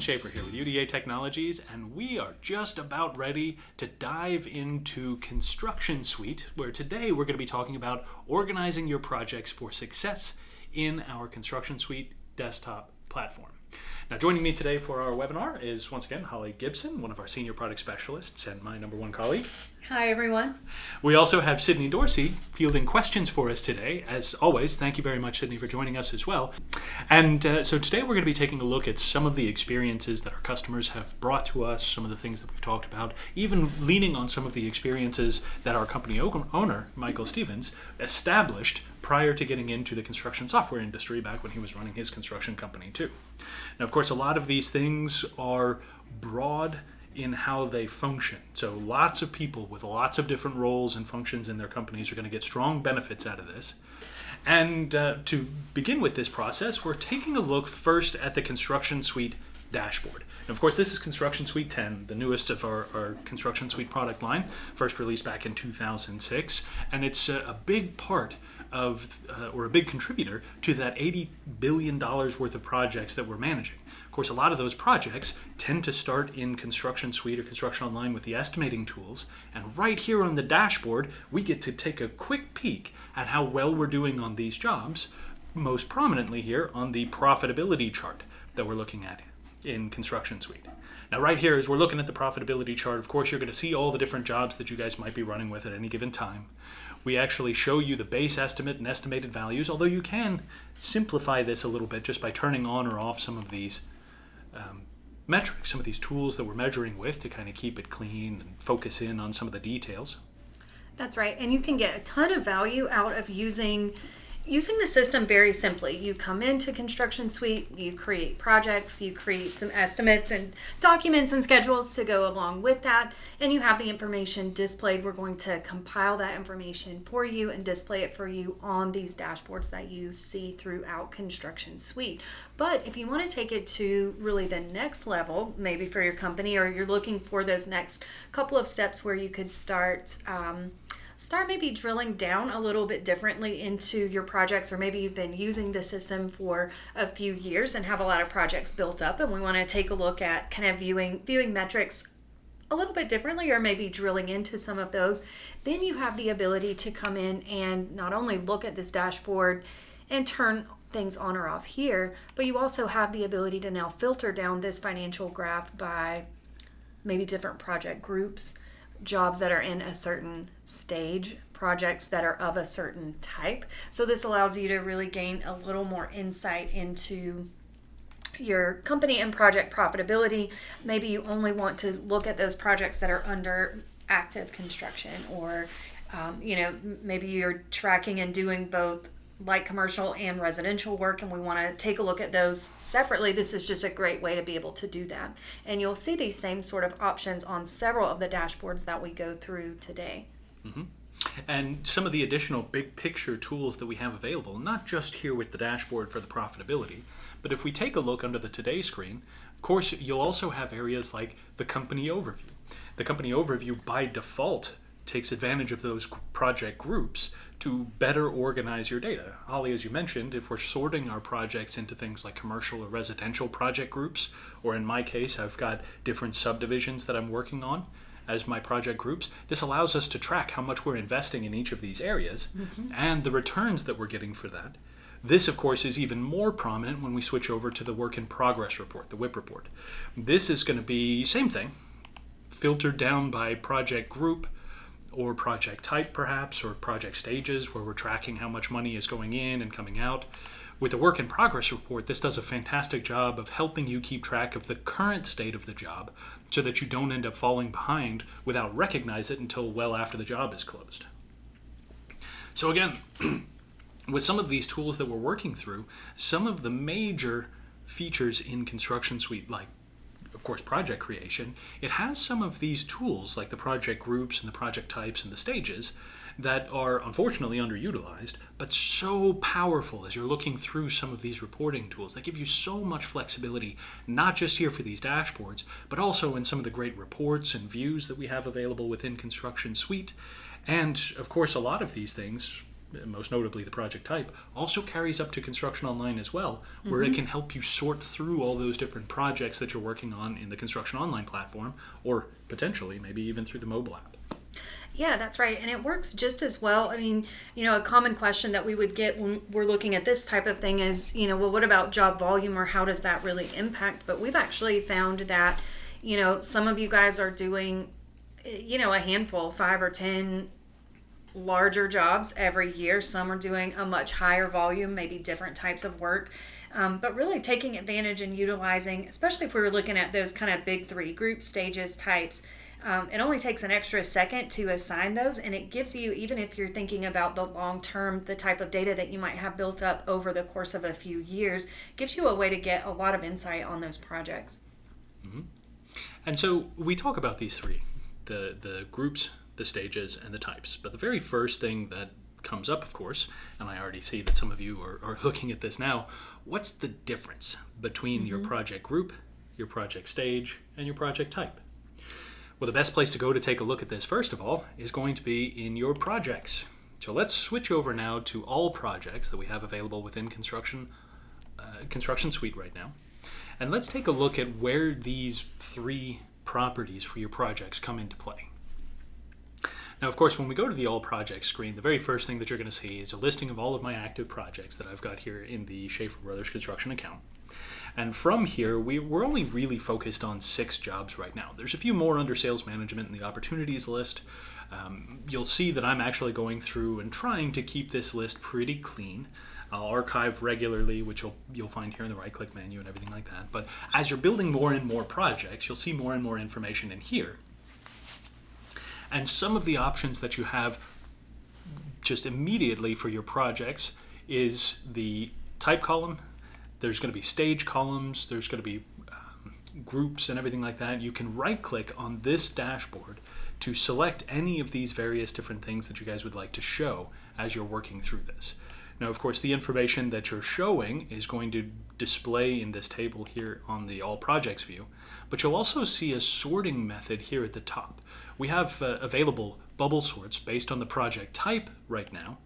Schaefer here with UDA Technologies, and we are just about ready to dive into ConstructionSuite, where today we're going to be talking about organizing your projects for success in our ConstructionSuite desktop platform. Now, joining me today for our webinar is, once again, Holly Gipson, one of our senior product specialists and my number one colleague. Hi, everyone. We also have Sydney Dorsey fielding questions for us today. As always, thank you very much, Sydney, for joining us as well. And so today we're going to be taking a look at some of the experiences that our customers have brought to us, some of the things that we've talked about, even leaning on some of the experiences that our company owner, Michael Stevens, established prior to getting into the construction software industry back when he was running his construction company too. Now, of course, a lot of these things are broad in how they function. So lots of people with lots of different roles and functions in their companies are going to get strong benefits out of this. And to begin with this process, we're taking a look first at the ConstructionSuite dashboard. And of course, this is ConstructionSuite 10, the newest of our ConstructionSuite product line, first released back in 2006. And it's a big part of, or a big contributor to that $80 billion worth of projects that we're managing. Of course, a lot of those projects tend to start in ConstructionSuite or Construction Online with the estimating tools. And right here on the dashboard, we get to take a quick peek at how well we're doing on these jobs, most prominently here on the profitability chart that we're looking at in ConstructionSuite. Now, right here, as we're looking at the profitability chart, of course, you're going to see all the different jobs that you guys might be running with at any given time. We actually show you the base estimate and estimated values, although you can simplify this a little bit just by turning on or off some of these metrics, some of these tools that we're measuring with to kind of keep it clean and focus in on some of the details. That's right. And you can get a ton of value out of using the system very simply. You come into ConstructionSuite, you create projects, you create some estimates and documents and schedules to go along with that, and you have the information displayed. We're going to compile that information for you and display it for you on these dashboards that you see throughout ConstructionSuite. But if you want to take it to really the next level, maybe for your company, or you're looking for those next couple of steps where you could start maybe drilling down a little bit differently into your projects, or maybe you've been using the system for a few years and have a lot of projects built up, and we want to take a look at kind of viewing metrics a little bit differently, or maybe drilling into some of those. Then you have the ability to come in and not only look at this dashboard and turn things on or off here, but you also have the ability to now filter down this financial graph by maybe different project groups, jobs that are in a certain stage, projects that are of a certain type. So this allows you to really gain a little more insight into your company and project profitability. Maybe you only want to look at those projects that are under active construction, or maybe you're tracking and doing both light commercial and residential work, and we want to take a look at those separately. This is just a great way to be able to do that. And you'll see these same sort of options on several of the dashboards that we go through today. Mm-hmm. And some of the additional big picture tools that we have available, not just here with the dashboard for the profitability, but if we take a look under the Today screen, of course, you'll also have areas like the company overview. The company overview by default takes advantage of those project groups to better organize your data. Holly, as you mentioned, if we're sorting our projects into things like commercial or residential project groups, or in my case, I've got different subdivisions that I'm working on as my project groups, this allows us to track how much we're investing in each of these areas and the returns that we're getting for that. This, of course, is even more prominent when we switch over to the work in progress report, the WIP report. This is going to be same thing, filtered down by project group, or project type perhaps, or project stages, where we're tracking how much money is going in and coming out. With the work in progress report, this does a fantastic job of helping you keep track of the current state of the job so that you don't end up falling behind without recognize it until well after the job is closed. So again, with some of these tools that we're working through, some of the major features in ConstructionSuite, like of course, project creation, it has some of these tools like the project groups and the project types and the stages that are unfortunately underutilized, but so powerful as you're looking through some of these reporting tools. They give you so much flexibility, not just here for these dashboards, but also in some of the great reports and views that we have available within ConstructionSuite. And of course, a lot of these things most notably the project type, also carries up to Construction Online as well, where it can help you sort through all those different projects that you're working on in the Construction Online platform, or potentially maybe even through the mobile app. Yeah, that's right. And it works just as well. I mean, a common question that we would get when we're looking at this type of thing is, well, what about job volume, or how does that really impact? But we've actually found that, some of you guys are doing, a handful, 5 or 10 larger jobs every year. Some are doing a much higher volume, maybe different types of work. But really taking advantage and utilizing, especially if we were looking at those kind of big 3 group stages types, it only takes an extra second to assign those, and it gives you, even if you're thinking about the long term, the type of data that you might have built up over the course of a few years, gives you a way to get a lot of insight on those projects. Mm-hmm. And so we talk about these 3, the groups, the stages, and the types. But the very first thing that comes up, of course, and I already see that some of you are looking at this now, what's the difference between your project group, your project stage, and your project type? Well, the best place to go to take a look at this, first of all, is going to be in your projects. So let's switch over now to all projects that we have available within ConstructionSuite right now. And let's take a look at where these 3 properties for your projects come into play. Now, of course, when we go to the All Projects screen, the very first thing that you're going to see is a listing of all of my active projects that I've got here in the Schaefer Brothers Construction account. And from here, we're only really focused on 6 jobs right now. There's a few more under sales management in the opportunities list. You'll see that I'm actually going through and trying to keep this list pretty clean. I'll archive regularly, which you'll find here in the right-click menu and everything like that. But as you're building more and more projects, you'll see more and more information in here. And some of the options that you have just immediately for your projects is the type column. There's going to be stage columns. There's going to be groups and everything like that. You can right-click on this dashboard to select any of these various different things that you guys would like to show as you're working through this. Now, of course, the information that you're showing is going to display in this table here on the All Projects view, but you'll also see a sorting method here at the top. We have available bubble sorts based on the project type right now,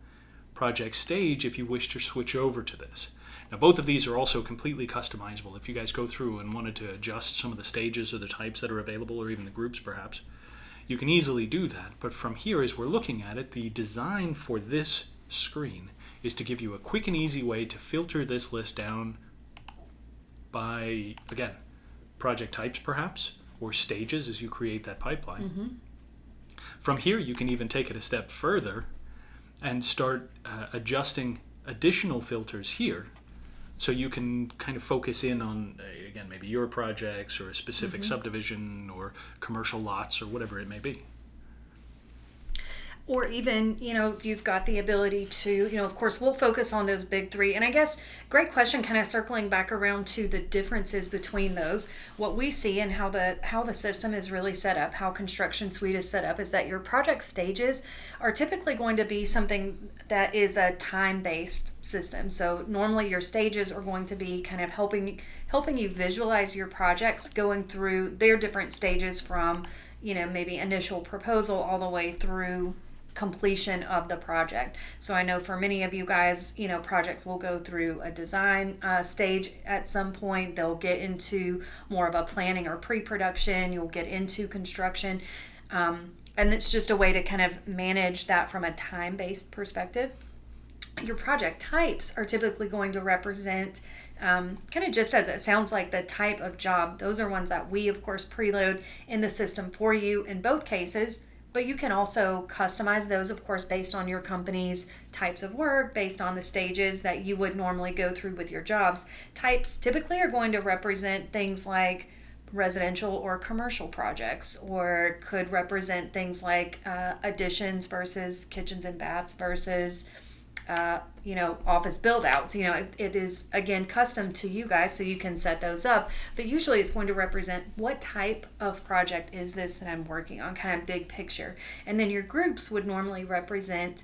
project stage if you wish to switch over to this. Now, both of these are also completely customizable. If you guys go through and wanted to adjust some of the stages or the types that are available, or even the groups perhaps, you can easily do that. But from here, as we're looking at it, the design for this screen is to give you a quick and easy way to filter this list down by, again, project types perhaps, or stages as you create that pipeline. From here, you can even take it a step further and start adjusting additional filters here, so you can kind of focus in on, again, maybe your projects or a specific subdivision or commercial lots or whatever it may be. Or even, you've got the ability to, of course, we'll focus on those big 3. And I guess, great question, kind of circling back around to the differences between those. What we see and how the system is really set up, how ConstructionSuite is set up, is that your project stages are typically going to be something that is a time-based system. So normally your stages are going to be kind of helping you visualize your projects, going through their different stages from, maybe initial proposal all the way through completion of the project. So I know for many of you guys, projects will go through a design stage at some point. They'll get into more of a planning or pre-production. You'll get into construction. And it's just a way to kind of manage that from a time-based perspective. Your project types are typically going to represent kind of just as it sounds like the type of job. Those are ones that we, of course, preload in the system for you in both cases. But you can also customize those, of course, based on your company's types of work, based on the stages that you would normally go through with your jobs. Types typically are going to represent things like residential or commercial projects, or could represent things like additions versus kitchens and baths versus office build outs. It is, again, custom to you guys, so you can set those up. But usually it's going to represent what type of project is this that I'm working on, kind of big picture. And then your groups would normally represent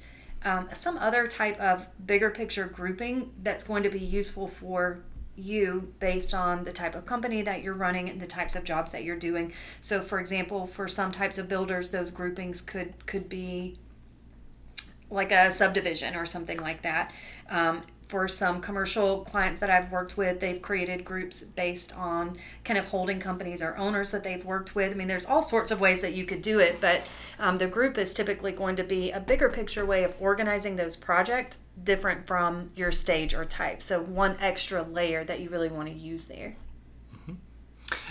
some other type of bigger picture grouping that's going to be useful for you based on the type of company that you're running and the types of jobs that you're doing. So, for example, for some types of builders, those groupings could be like a subdivision or something like that. For some commercial clients that I've worked with, they've created groups based on kind of holding companies or owners that they've worked with. I mean, there's all sorts of ways that you could do it, but the group is typically going to be a bigger picture way of organizing those projects, different from your stage or type. So one extra layer that you really want to use there.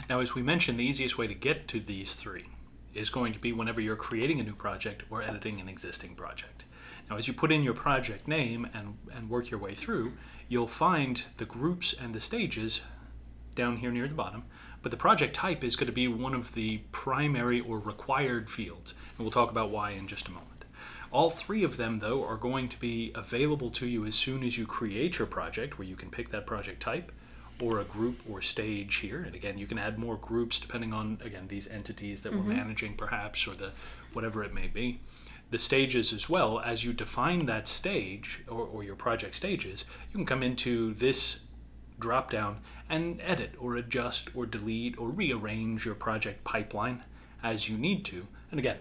Now, as we mentioned, the easiest way to get to these three is going to be whenever you're creating a new project or editing an existing project. Now, as you put in your project name and work your way through, you'll find the groups and the stages down here near the bottom, but the project type is going to be one of the primary or required fields, and we'll talk about why in just a moment. All three of them, though, are going to be available to you as soon as you create your project, where you can pick that project type or a group or stage here. And again, you can add more groups depending on, again, these entities that we're managing perhaps, or the whatever it may be. The stages as well, as you define that stage or your project stages, you can come into this drop down and edit or adjust or delete or rearrange your project pipeline as you need to. And again,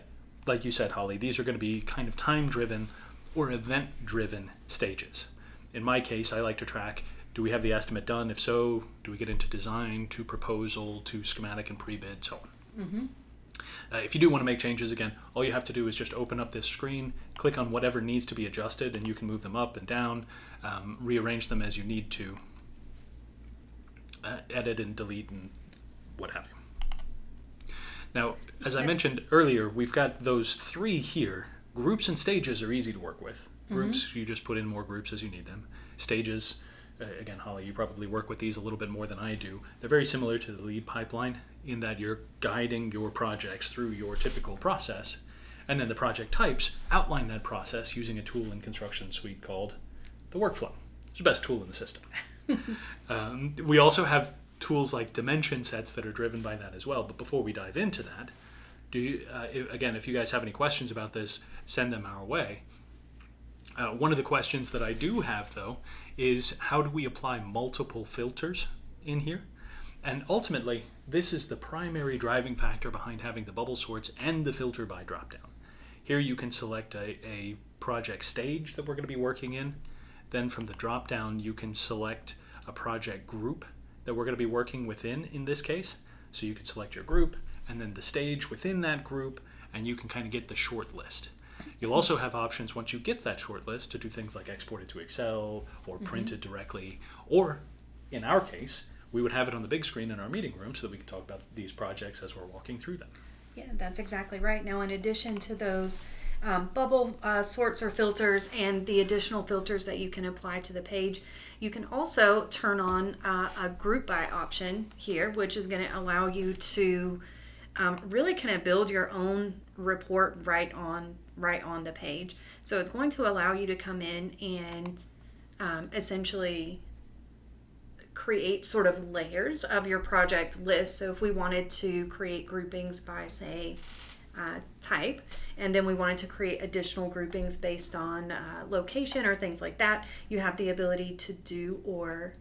like you said, Holly, these are going to be kind of time-driven or event-driven stages. In my case, I like to track, do we have the estimate done? If so, do we get into design, to proposal, to schematic and pre-bid, so on. If you do want to make changes, again, all you have to do is just open up this screen, click on whatever needs to be adjusted, and you can move them up and down, rearrange them as you need to, edit and delete and what have you. Now, as I mentioned earlier, we've got those three here. Groups and stages are easy to work with. Groups, you just put in more groups as you need them. Stages, again, Holly, you probably work with these a little bit more than I do. They're very similar to the lead pipeline in that you're guiding your projects through your typical process. And then the project types outline that process using a tool in ConstructionSuite called the workflow. It's the best tool in the system. We also have tools like dimension sets that are driven by that as well. But before we dive into that, again, if you guys have any questions about this, send them our way. One of the questions that I do have, though, is how do we apply multiple filters in here? And ultimately, this is the primary driving factor behind having the bubble sorts and the filter by dropdown. Here you can select a project stage that we're going to be working in. Then from the dropdown, you can select a project group that we're going to be working within in this case. So you can select your group and then the stage within that group, and you can kind of get the short list. You'll also have options once you get that short list to do things like export it to Excel or print it directly, or in our case, we would have it on the big screen in our meeting room so that we can talk about these projects as we're walking through them. Yeah, that's exactly right. Now, in addition to those bubble sorts or filters and the additional filters that you can apply to the page, you can also turn on a group by option here, which is going to allow you to really kind of build your own report right on the page. So it's going to allow you to come in and essentially create sort of layers of your project list. So if we wanted to create groupings by, say, type, and then we wanted to create additional groupings based on location or things like that, you have the ability to do or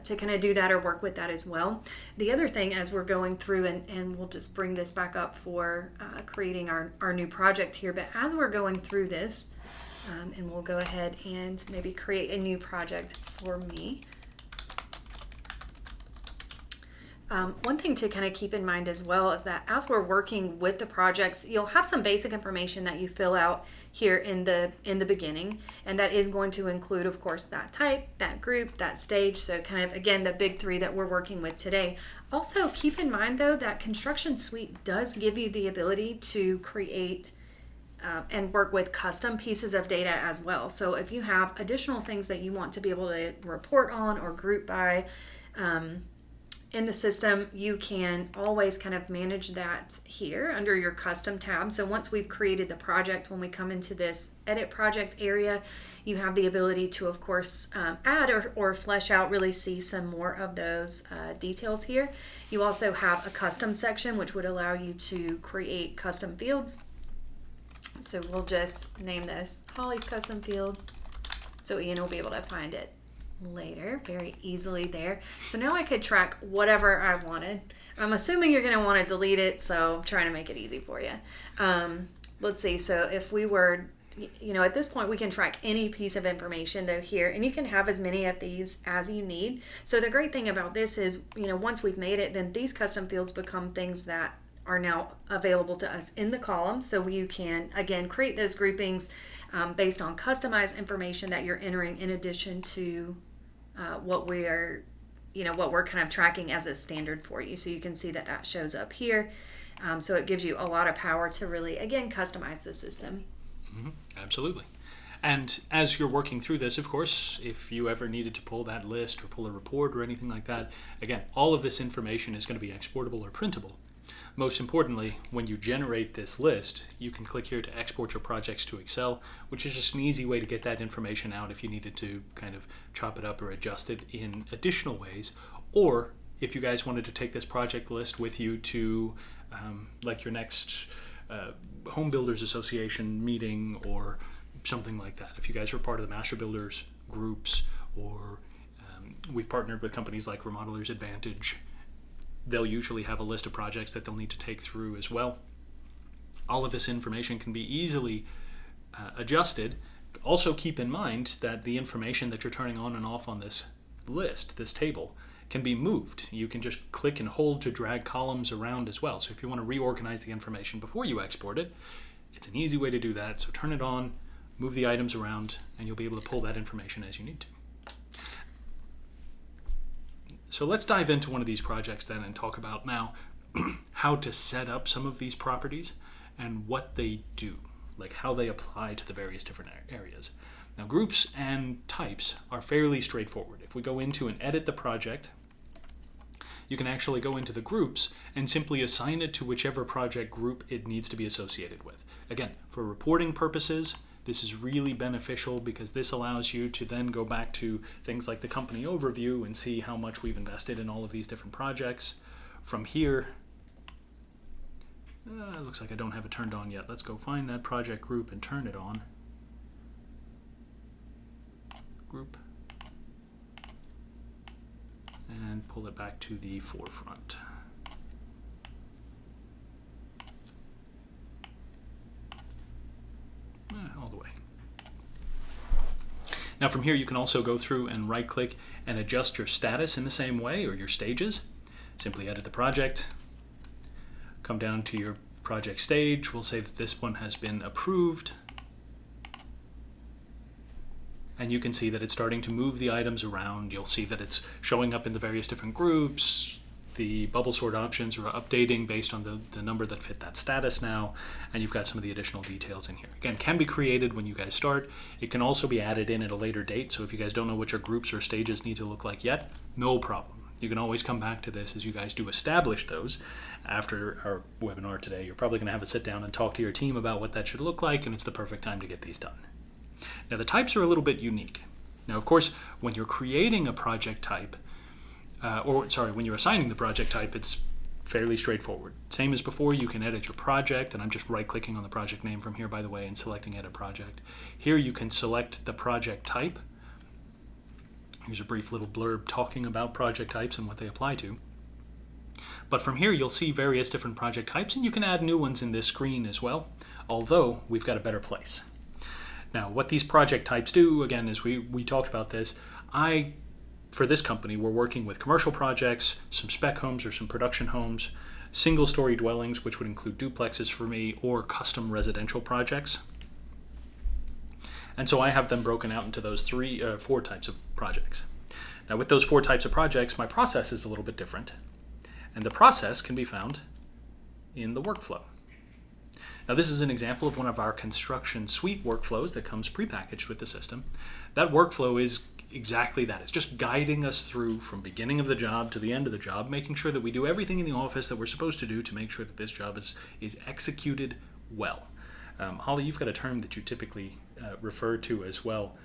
to kind of do that or work with that as well. The other thing, as we're going through, and we'll just bring this back up for creating our new project here, but as we're going through this, and we'll go ahead and maybe create a new project for me. One thing to kind of keep in mind as well is that as we're working with the projects, you'll have some basic information that you fill out here in the beginning, and that is going to include, of course, that type, that group, that stage. So kind of, again, the big three that we're working with today. Also, keep in mind, though, that ConstructionSuite does give you the ability to create and work with custom pieces of data as well. So if you have additional things that you want to be able to report on or group by, in the system, you can always kind of manage that here under your custom tab. So once we've created the project, when we come into this edit project area, you have the ability to, of course, add or flesh out, really see some more of those details here. You also have a custom section, which would allow you to create custom fields. So we'll just name this Holly's custom field, so Ian will be able to find it later very easily there. So now I could track whatever I wanted. I'm assuming you're going to want to delete it, so I'm trying to make it easy for you. Let's see. So if we were at this point we can track any piece of information though here, and you can have as many of these as you need. So the great thing about this is, once we've made it, then these custom fields become things that are now available to us in the column. So you can, again, create those groupings based on customized information that you're entering in addition to what we're kind of tracking as a standard for you. So you can see that shows up here. So it gives you a lot of power to really, again, customize the system. Mm-hmm. Absolutely. And as you're working through this, of course, if you ever needed to pull that list or pull a report or anything like that, again, all of this information is going to be exportable or printable. Most importantly, when you generate this list, you can click here to export your projects to Excel, which is just an easy way to get that information out if you needed to kind of chop it up or adjust it in additional ways. Or if you guys wanted to take this project list with you to like your next Home Builders Association meeting or something like that. If you guys are part of the Master Builders groups, or we've partnered with companies like Remodelers Advantage, they'll usually have a list of projects that they'll need to take through as well. All of this information can be easily adjusted. Also keep in mind that the information that you're turning on and off on this list, this table, can be moved. You can just click and hold to drag columns around as well. So if you want to reorganize the information before you export it, it's an easy way to do that. So turn it on, move the items around, and you'll be able to pull that information as you need to. So let's dive into one of these projects then and talk about now how to set up some of these properties and what they do, like how they apply to the various different areas. Now, groups and types are fairly straightforward. If we go into and edit the project, you can actually go into the groups and simply assign it to whichever project group it needs to be associated with. Again, for reporting purposes, this is really beneficial because this allows you to then go back to things like the company overview and see how much we've invested in all of these different projects. From here, it looks like I don't have it turned on yet. Let's go find that project group and turn it on. Group. And pull it back to the forefront. All the way. Now from here you can also go through and right click and adjust your status in the same way, or your stages. Simply edit the project, come down to your project stage. We'll say that this one has been approved. And you can see that it's starting to move the items around. You'll see that it's showing up in the various different groups. The bubble sort options are updating based on the number that fit that status now, and you've got some of the additional details in here. Again, can be created when you guys start. It can also be added in at a later date, so if you guys don't know what your groups or stages need to look like yet, no problem. You can always come back to this as you guys do establish those. After our webinar today, you're probably going to have a sit down and talk to your team about what that should look like, and it's the perfect time to get these done. Now, the types are a little bit unique. Now, of course, when you're creating a project type, when you're assigning the project type, it's fairly straightforward. Same as before, you can edit your project, and I'm just right-clicking on the project name from here, by the way, and selecting Edit Project. Here you can select the project type. Here's a brief little blurb talking about project types and what they apply to. But from here, you'll see various different project types, and you can add new ones in this screen as well, although we've got a better place. Now, what these project types do, again, is we talked about this. For this company, we're working with commercial projects, some spec homes or some production homes, single-story dwellings, which would include duplexes for me, or custom residential projects. And so I have them broken out into those four types of projects. Now, with those four types of projects, my process is a little bit different. And the process can be found in the workflow. Now, this is an example of one of our ConstructionSuite workflows that comes prepackaged with the system. That workflow is exactly that. It's just guiding us through from beginning of the job to the end of the job, making sure that we do everything in the office that we're supposed to do to make sure that this job is executed well. Holly, you've got a term that you typically refer to as well.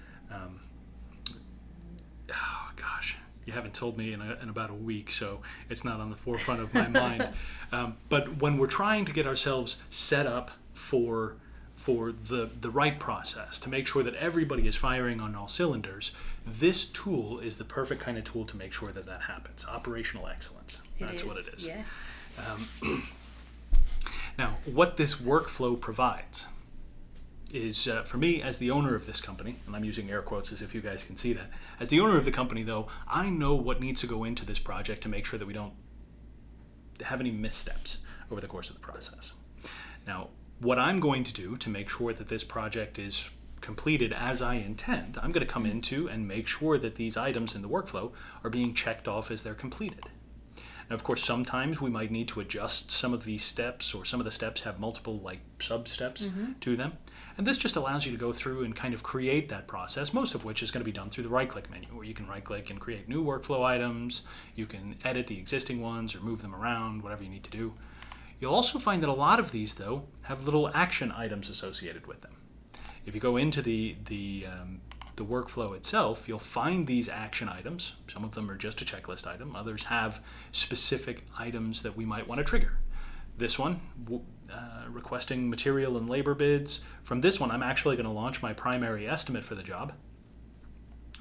You haven't told me in about a week, so it's not on the forefront of my mind. But when we're trying to get ourselves set up for the right process, to make sure that everybody is firing on all cylinders, this tool is the perfect kind of tool to make sure that that happens. Operational excellence. That's what it is. Yeah. Now, what this workflow provides is for me as the owner of this company, and I'm using air quotes as if you guys can see that. As the owner of the company, though, I know what needs to go into this project to make sure that we don't have any missteps over the course of the process. Now, what I'm going to do to make sure that this project is completed as I intend, I'm going to come into and make sure that these items in the workflow are being checked off as they're completed. Now, of course, sometimes we might need to adjust some of these steps, or some of the steps have multiple sub-steps to them. And this just allows you to go through and kind of create that process, most of which is going to be done through the right-click menu, where you can right-click and create new workflow items. You can edit the existing ones or move them around, whatever you need to do. You'll also find that a lot of these, though, have little action items associated with them. If you go into the workflow itself, you'll find these action items. Some of them are just a checklist item. Others have specific items that we might want to trigger. This one, requesting material and labor bids. From this one, I'm actually going to launch my primary estimate for the job.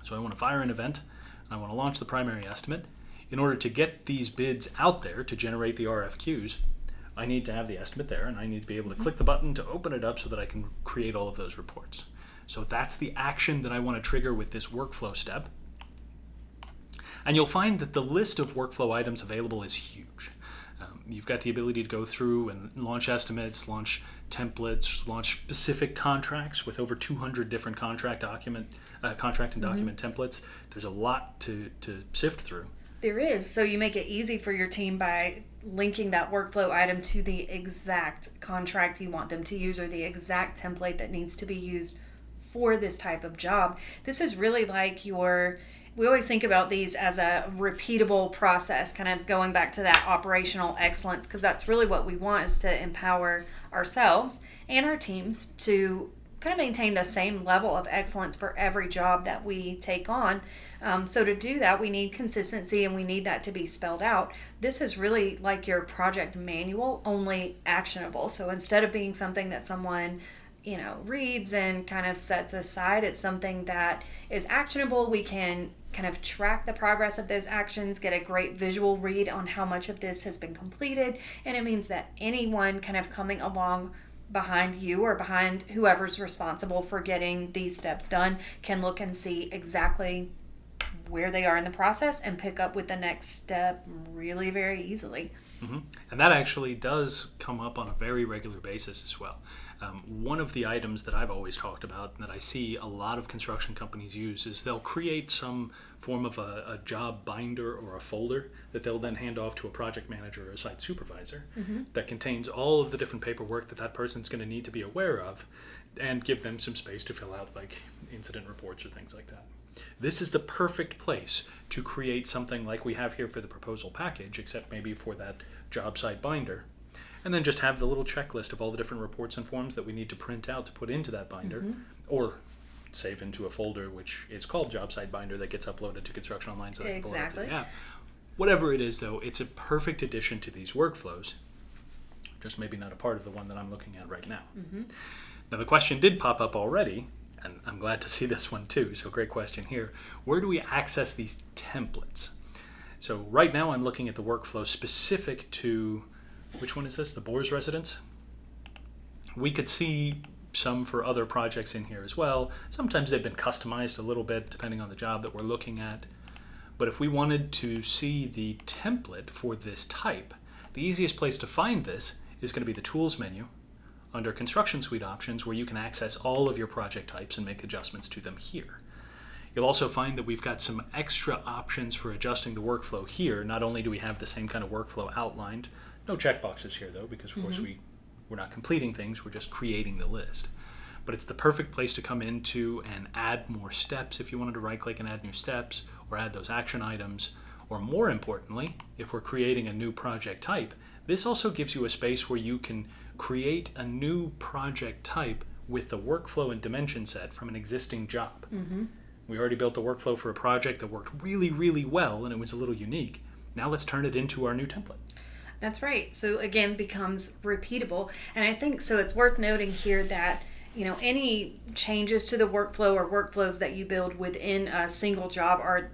So I want to fire an event, and I want to launch the primary estimate. In order to get these bids out there to generate the RFQs, I need to have the estimate there, and I need to be able to click the button to open it up so that I can create all of those reports. So that's the action that I want to trigger with this workflow step. And you'll find that the list of workflow items available is huge. You've got the ability to go through and launch estimates, launch templates, launch specific contracts with over 200 different contract and document templates. There's a lot to sift through. There is. So you make it easy for your team by linking that workflow item to the exact contract you want them to use, or the exact template that needs to be used for this type of job. This is really like we always think about these as a repeatable process, kind of going back to that operational excellence, because that's really what we want, is to empower ourselves and our teams to kind of maintain the same level of excellence for every job that we take on. So to do that, we need consistency, and we need that to be spelled out. This is really like your project manual, only actionable. So instead of being something that someone reads and kind of sets aside, it's something that is actionable. We can kind of track the progress of those actions, get a great visual read on how much of this has been completed, and it means that anyone kind of coming along behind you or behind whoever's responsible for getting these steps done can look and see exactly where they are in the process and pick up with the next step really very easily. Mm-hmm. And that actually does come up on a very regular basis as well. One of the items that I've always talked about and that I see a lot of construction companies use is they'll create some form of a job binder or a folder that they'll then hand off to a project manager or a site supervisor that contains all of the different paperwork that person's going to need to be aware of, and give them some space to fill out like incident reports or things like that. This is the perfect place to create something like we have here for the proposal package, except maybe for that job site binder. And then just have the little checklist of all the different reports and forms that we need to print out to put into that binder, or save into a folder which is called Job Site Binder that gets uploaded to Construction Online so they can pull it up to the app. Whatever it is, though, it's a perfect addition to these workflows, just maybe not a part of the one that I'm looking at right now. Now, the question did pop up already, and I'm glad to see this one too, so great question here. Where do we access these templates? So right now I'm looking at the workflow specific to, which one is this? The Boers residence? We could see some for other projects in here as well. Sometimes they've been customized a little bit depending on the job that we're looking at. But if we wanted to see the template for this type, the easiest place to find this is going to be the Tools menu under ConstructionSuite options, where you can access all of your project types and make adjustments to them here. You'll also find that we've got some extra options for adjusting the workflow here. Not only do we have the same kind of workflow outlined, no checkboxes here though, because of course we're not completing things, we're just creating the list. But it's the perfect place to come into and add more steps if you wanted to right-click and add new steps, or add those action items. Or more importantly, if we're creating a new project type, this also gives you a space where you can create a new project type with the workflow and dimension set from an existing job. We already built a workflow for a project that worked really, really well, and it was a little unique. Now let's turn it into our new template. That's right. So again, becomes repeatable. And I think so it's worth noting here that any changes to the workflow or workflows that you build within a single job are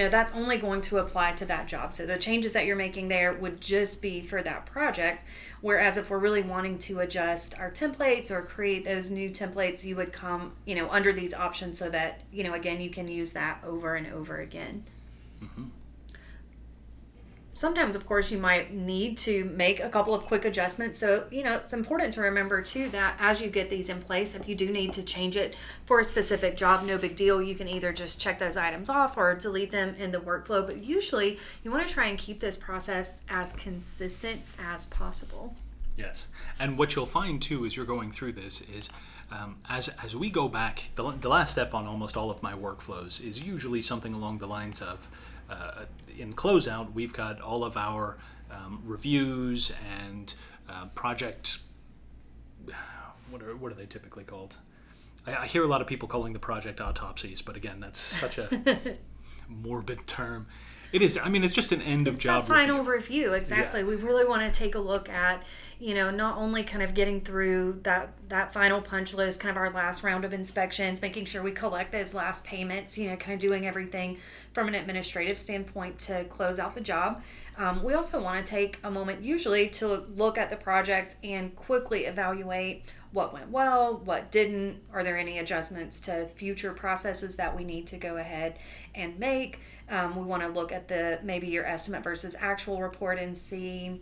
that's only going to apply to that job. So the changes that you're making there would just be for that project. Whereas if we're really wanting to adjust our templates or create those new templates, you would come, under these options so that, again, you can use that over and over again. Mm-hmm. Sometimes, of course, you might need to make a couple of quick adjustments. So, it's important to remember, too, that as you get these in place, if you do need to change it for a specific job, no big deal. You can either just check those items off or delete them in the workflow. But usually, you want to try and keep this process as consistent as possible. Yes. And what you'll find, too, as you're going through this is as we go back, the last step on almost all of my workflows is usually something along the lines of, in closeout, we've got all of our reviews and project, what are they typically called? I hear a lot of people calling the project autopsies, but again, that's such a morbid term. It is. I mean, it's just an end of job review. Final review, exactly. Yeah. We really want to take a look at, not only kind of getting through that final punch list, kind of our last round of inspections, making sure we collect those last payments, kind of doing everything from an administrative standpoint to close out the job. We also want to take a moment usually to look at the project and quickly evaluate what went well, what didn't. Are there any adjustments to future processes that we need to go ahead and make? We want to look at maybe your estimate versus actual report and see,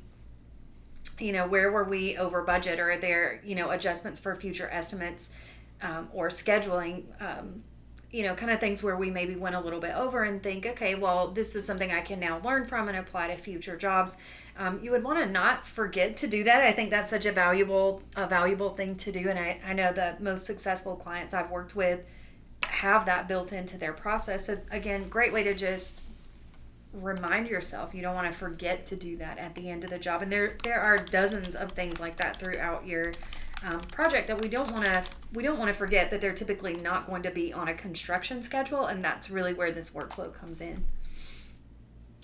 where were we over budget, or are there, adjustments for future estimates or scheduling, kind of things where we maybe went a little bit over and think, okay, well, this is something I can now learn from and apply to future jobs. You would want to not forget to do that. I think that's such a valuable thing to do. And I know the most successful clients I've worked with have that built into their process. So again, great way to just remind yourself. You don't want to forget to do that at the end of the job. And there are dozens of things like that throughout your project that we don't want to forget, but they're typically not going to be on a construction schedule, and that's really where this workflow comes in.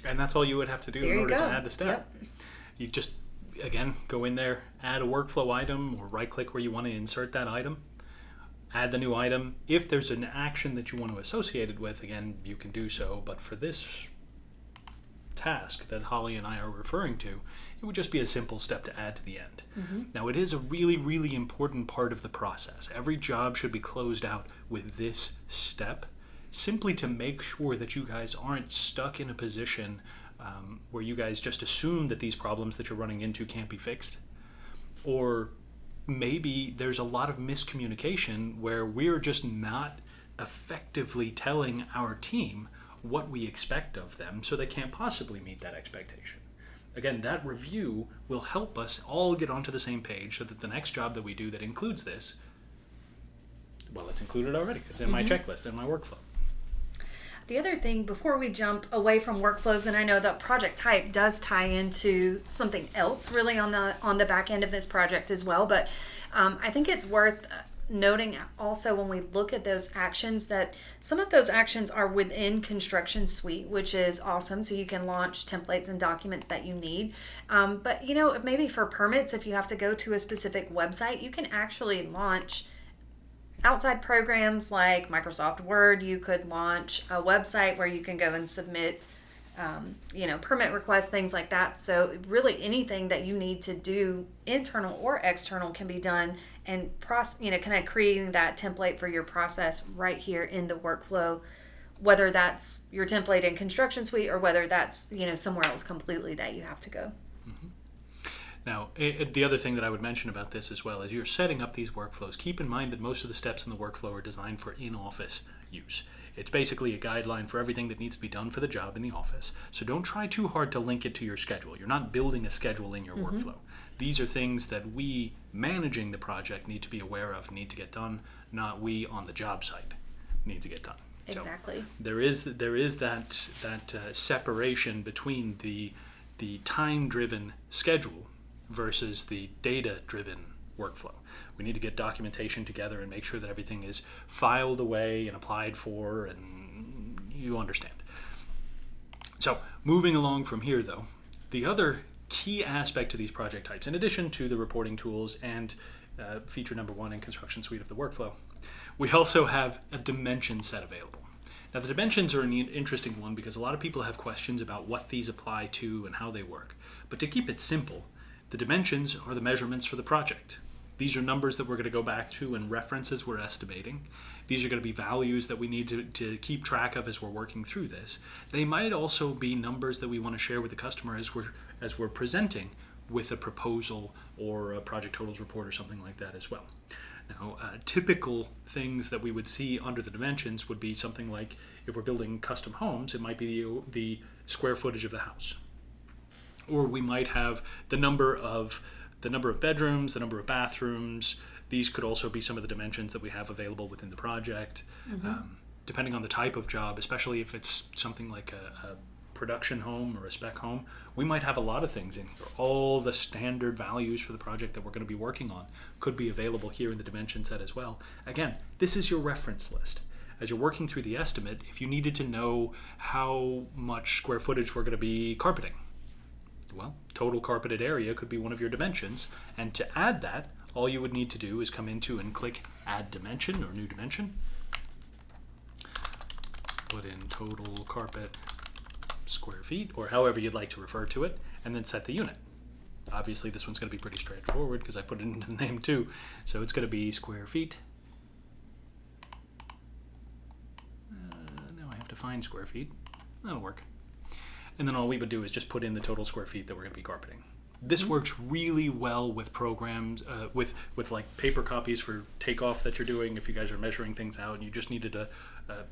And that's all you would have to do in order to add the step. Yep. You just, again, go in there, add a workflow item, or right-click where you want to insert that item, add the new item. If there's an action that you want to associate it with, again, you can do so. But for this task that Holly and I are referring to, it would just be a simple step to add to the end. Mm-hmm. Now, it is a really, really important part of the process. Every job should be closed out with this step, simply to make sure that you guys aren't stuck in a position where you guys just assume that these problems that you're running into can't be fixed. Or maybe there's a lot of miscommunication where we're just not effectively telling our team what we expect of them, so they can't possibly meet that expectation. Again, that review will help us all get onto the same page so that the next job that we do that includes this, well, it's included already. It's in my checklist, in my workflow. The other thing, before we jump away from workflows, and I know that project type does tie into something else really on the back end of this project as well, but I think it's worth noting also when we look at those actions that some of those actions are within ConstructionSuite, which is awesome. So you can launch templates and documents that you need. But maybe for permits, if you have to go to a specific website, you can actually launch outside programs like Microsoft Word. You could launch a website where you can go and submit permit requests, things like that. So really anything that you need to do, internal or external, can be done, and kind of creating that template for your process right here in the workflow, whether that's your template in ConstructionSuite or whether that's somewhere else completely that you have to go. Mm-hmm. Now, the other thing that I would mention about this as well is you're setting up these workflows. Keep in mind that most of the steps in the workflow are designed for in-office use. It's basically a guideline for everything that needs to be done for the job in the office. So don't try too hard to link it to your schedule. You're not building a schedule in your workflow. These are things that we, managing the project, need to be aware of, need to get done, not we on the job site need to get done. Exactly. So there is that separation between the time-driven schedule versus the data-driven workflow. We need to get documentation together and make sure that everything is filed away and applied for, and you understand. So moving along from here, though, the other key aspect to these project types, in addition to the reporting tools and feature number one in ConstructionSuite of the workflow, we also have a dimension set available. Now, the dimensions are an interesting one because a lot of people have questions about what these apply to and how they work. But to keep it simple, the dimensions are the measurements for the project. These are numbers that we're going to go back to and reference as we're estimating. These are going to be values that we need to keep track of as we're working through this. They might also be numbers that we want to share with the customer as we're presenting with a proposal or a project totals report or something like that as well. Now, typical things that we would see under the dimensions would be something like, if we're building custom homes, it might be the square footage of the house. Or we might have the number of bedrooms, the number of bathrooms. These could also be some of the dimensions that we have available within the project. Depending on the type of job, especially if it's something like a production home or a spec home, we might have a lot of things in here. All the standard values for the project that we're going to be working on could be available here in the dimension set as well. Again, this is your reference list. As you're working through the estimate, if you needed to know how much square footage we're going to be carpeting, well, total carpeted area could be one of your dimensions, and to add that, all you would need to do is come into and click Add Dimension or New Dimension. Put in total carpet square feet, or however you'd like to refer to it, and then set the unit. Obviously, this one's going to be pretty straightforward because I put it into the name too. So it's going to be square feet. Now I have to find square feet. That'll work. And then all we would do is just put in the total square feet that we're going to be carpeting. This works really well with programs, with like paper copies for takeoff that you're doing. If you guys are measuring things out and you just needed a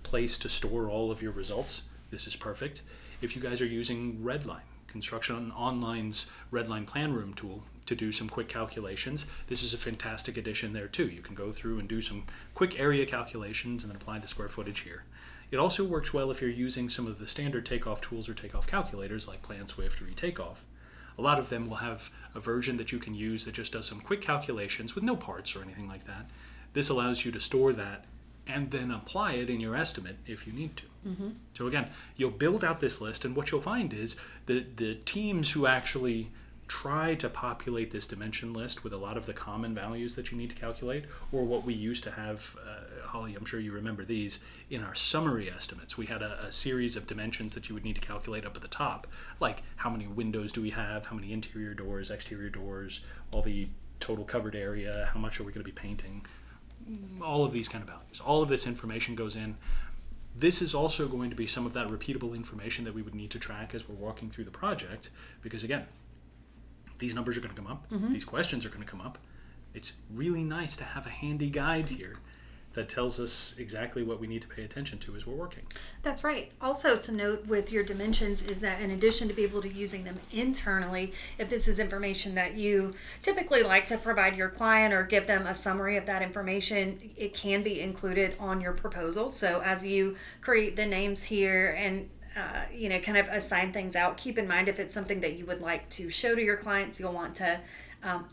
place to store all of your results, this is perfect. If you guys are using Redline, Construction Online's Redline Plan Room tool to do some quick calculations, this is a fantastic addition there too. You can go through and do some quick area calculations and then apply the square footage here. It also works well if you're using some of the standard takeoff tools or takeoff calculators like PlanSwift or eTakeoff. A lot of them will have a version that you can use that just does some quick calculations with no parts or anything like that. This allows you to store that and then apply it in your estimate if you need to. So again, you'll build out this list, and what you'll find is the teams who actually try to populate this dimension list with a lot of the common values that you need to calculate, or what we used to have, Holly, I'm sure you remember these, in our summary estimates. We had a series of dimensions that you would need to calculate up at the top, like how many windows do we have, how many interior doors, exterior doors, all the total covered area, how much are we going to be painting, all of these kind of values. All of this information goes in. This is also going to be some of that repeatable information that we would need to track as we're walking through the project, because again, these numbers are going to come up, these questions are going to come up. It's really nice to have a handy guide here that tells us exactly what we need to pay attention to as we're working. That's right. Also to note with your dimensions is that in addition to be able to using them internally, if this is information that you typically like to provide your client or give them a summary of that information, it can be included on your proposal. So as you create the names here and kind of assign things out, keep in mind if it's something that you would like to show to your clients, you'll want to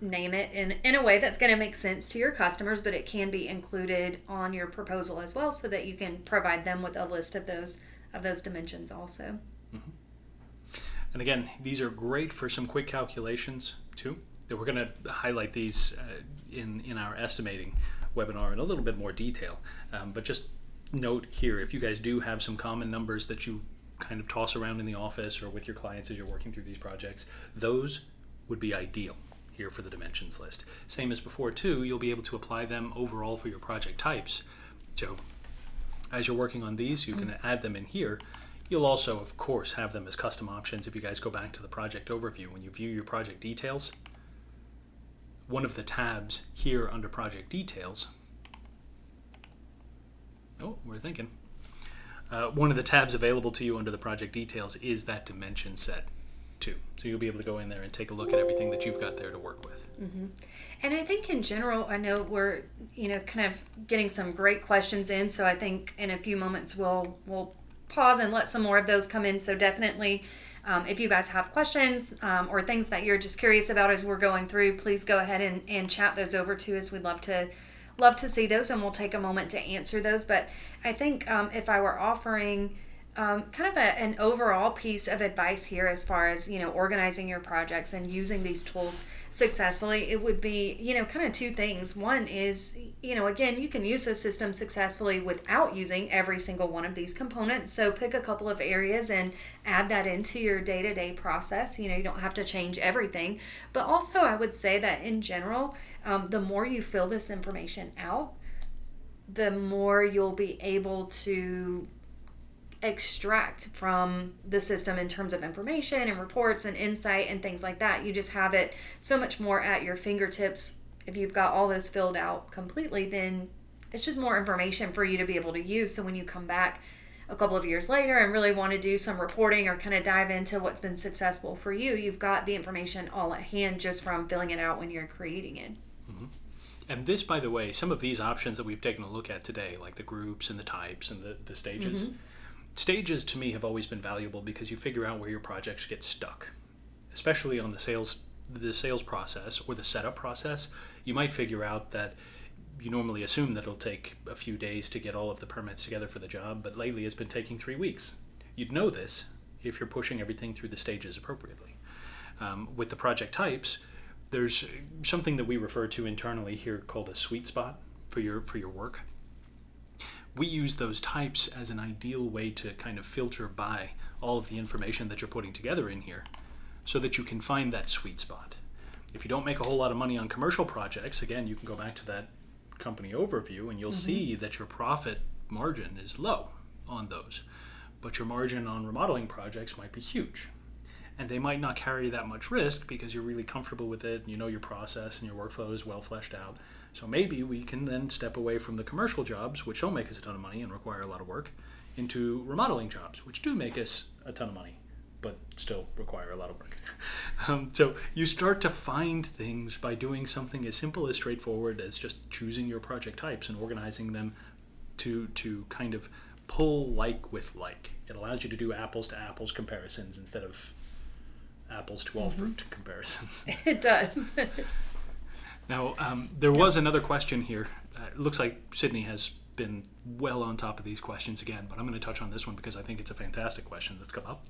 name it in a way that's going to make sense to your customers, but it can be included on your proposal as well so that you can provide them with a list of those dimensions also. And again, these are great for some quick calculations too. We're going to highlight these in our estimating webinar in a little bit more detail, but just note here, if you guys do have some common numbers that you kind of toss around in the office or with your clients as you're working through these projects, those would be ideal here for the dimensions list. Same as before too, you'll be able to apply them overall for your project types. So as you're working on these, you can add them in here. You'll also, of course, have them as custom options if you guys go back to the project overview. When you view your project details, one of the tabs here under project details, one of the tabs available to you under the project details is that dimension set too. So you'll be able to go in there and take a look at everything that you've got there to work with. And I think in general, I know we're kind of getting some great questions in, so I think in a few moments we'll pause and let some more of those come in. So definitely if you guys have questions or things that you're just curious about as we're going through, please go ahead and chat those over to us. We'd love to see those, and we'll take a moment to answer those. But I think if I were offering kind of an overall piece of advice here as far as, organizing your projects and using these tools successfully, it would be, kind of two things. One is, again, you can use the system successfully without using every single one of these components. So pick a couple of areas and add that into your day-to-day process. You don't have to change everything. But also, I would say that in general, the more you fill this information out, the more you'll be able to extract from the system in terms of information and reports and insight and things like that. You just have it so much more at your fingertips. If you've got all this filled out completely, then it's just more information for you to be able to use. So when you come back a couple of years later and really want to do some reporting or kind of dive into what's been successful for you, you've got the information all at hand just from filling it out when you're creating it. Mm-hmm. And this, by the way, some of these options that we've taken a look at today, like the groups and the types and the stages, stages to me have always been valuable because you figure out where your projects get stuck, especially on the sales process or the setup process. You might figure out that you normally assume that it'll take a few days to get all of the permits together for the job, but lately it's been taking 3 weeks. You'd know this if you're pushing everything through the stages appropriately. With the project types, there's something that we refer to internally here called a sweet spot for your work. We use those types as an ideal way to kind of filter by all of the information that you're putting together in here so that you can find that sweet spot. If you don't make a whole lot of money on commercial projects, again, you can go back to that company overview and you'll see that your profit margin is low on those. But your margin on remodeling projects might be huge. And they might not carry that much risk because you're really comfortable with it, you know your process and your workflow is well fleshed out. So maybe we can then step away from the commercial jobs, which don't make us a ton of money and require a lot of work, into remodeling jobs, which do make us a ton of money, but still require a lot of work. So you start to find things by doing something as simple as straightforward as just choosing your project types and organizing them to kind of pull like with like. It allows you to do apples to apples comparisons instead of apples to all fruit comparisons. It does. Now, there was another question here. It looks like Sydney has been well on top of these questions again, but I'm going to touch on this one because I think it's a fantastic question that's come up.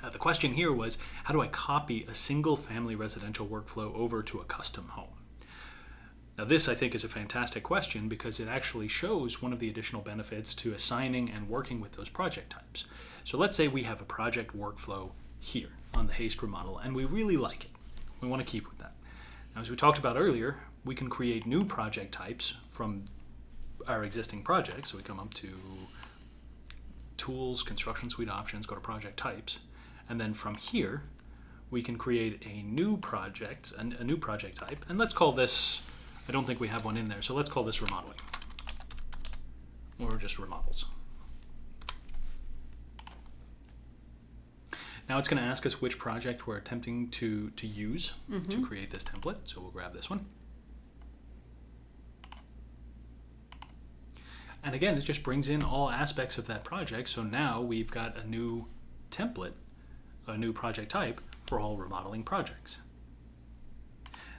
The question here was, how do I copy a single family residential workflow over to a custom home? Now, this I think is a fantastic question because it actually shows one of the additional benefits to assigning and working with those project types. So let's say we have a project workflow here on the Haste remodel, and we really like it. We want to keep with that. Now, as we talked about earlier, we can create new project types from our existing projects. So we come up to Tools, ConstructionSuite options, go to Project Types, and then from here, we can create a new project type, and let's call this, I don't think we have one in there, so let's call this remodeling, or just remodels. Now it's going to ask us which project we're attempting to use to create this template. So we'll grab this one. And again, it just brings in all aspects of that project. So now we've got a new template, a new project type for all remodeling projects.